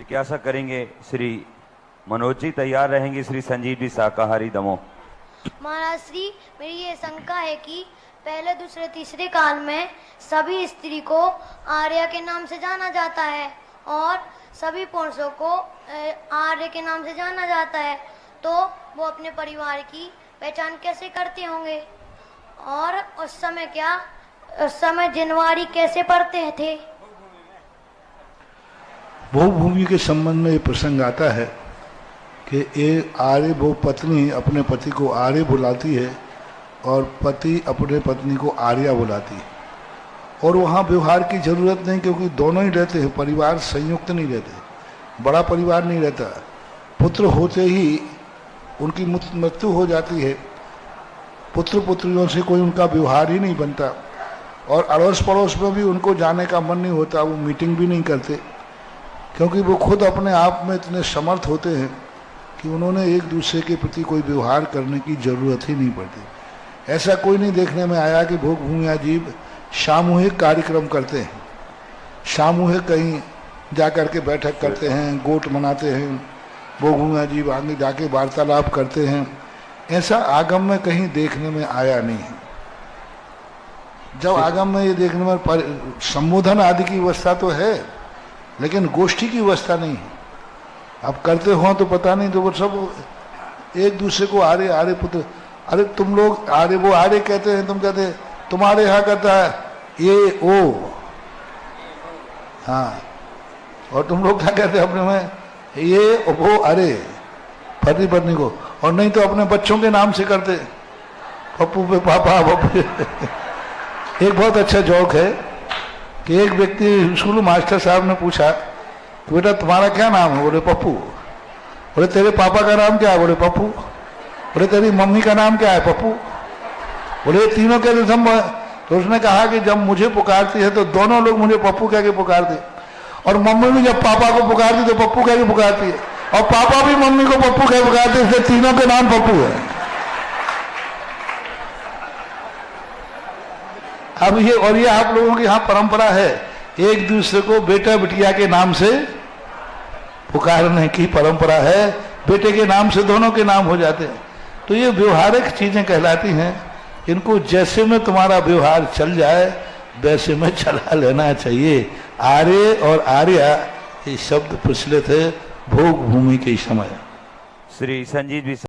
जिज्ञासा करेंगे श्री मनोज जी, तैयार रहेंगे श्री संजीव जी शाकाहारी दमोह। महाराज श्री, मेरी ये शंका है कि पहले दूसरे तीसरे काल में सभी स्त्री को आर्या के नाम से जाना जाता है और सभी पुरुषों को आर्य के नाम से जाना जाता है, तो वो अपने परिवार की पहचान कैसे करते होंगे? और उस समय जनवारी कैसे पढ़ते थे? भोगभूमि के संबंध में ये प्रसंग आता है कि एक आर्य वो पत्नी अपने पति को आर्य बुलाती है और पति अपने पत्नी को आर्या बुलाती है, और वहाँ व्यवहार की जरूरत नहीं, क्योंकि दोनों ही रहते हैं, परिवार संयुक्त नहीं रहते, बड़ा परिवार नहीं रहता। पुत्र होते ही उनकी मृत्यु हो जाती है, पुत्र पुत्रियों से कोई उनका व्यवहार ही नहीं बनता, और अड़ोस पड़ोस में भी उनको जाने का मन नहीं होता, वो मीटिंग भी नहीं करते, क्योंकि वो खुद अपने आप में इतने समर्थ होते हैं कि उन्होंने एक दूसरे के प्रति कोई व्यवहार करने की जरूरत ही नहीं पड़ती। ऐसा कोई नहीं देखने में आया कि भोगभूमिया जीव सामूहिक कार्यक्रम करते हैं, सामूहिक कहीं जा कर के बैठक करते हैं, गोट मनाते हैं, भोगभूमिया जीव आगे जाके वार्तालाप करते हैं, ऐसा आगम में कहीं देखने में आया नहीं है। जब आगम में ये देखने में संबोधन आदि की व्यवस्था तो है, लेकिन गोष्ठी की व्यवस्था नहीं है। अब करते हो तो पता नहीं, तो वो सब एक दूसरे को आर्य आर्य पुत्र, अरे तुम लोग आर्य, वो आर्य कहते हैं, तुम कहते हैं तुम्हारे यहाँ कहता है ये ओ, हाँ, और तुम लोग क्या कहते हैं अपने में, ये वो अरे पति पत्नी को, और नहीं तो अपने बच्चों के नाम से करते, पप्पू पे पापा पप्पू। एक बहुत अच्छा जोक है कि एक व्यक्ति स्कूल मास्टर साहब ने पूछा कि बेटा तुम्हारा क्या नाम है? बोले पप्पू। बोले तेरे पापा का नाम क्या है? बोले पप्पू। बोले तेरी मम्मी का नाम क्या है? पप्पू। बोले तीनों के रसम। तो उसने कहा कि जब मुझे पुकारती है तो दोनों लोग मुझे पप्पू कह के पुकारते, और मम्मी भी जब पापा को पुकारती तो पप्पू कह के पुकारती है, और पापा भी मम्मी को पप्पू कह के पुकारते, इसलिए तीनों के नाम पप्पू है। अब ये आप लोगों की यहाँ परंपरा है, एक दूसरे को बेटा बिटिया के नाम से पुकारने की परंपरा है, बेटे के नाम से दोनों के नाम हो जाते हैं। तो ये व्यवहारिक चीजें कहलाती हैं, इनको जैसे में तुम्हारा व्यवहार चल जाए वैसे में चला लेना चाहिए। आर्य और आर्या ये शब्द प्रचलित है भोग भूमि के समय। श्री संजीव जी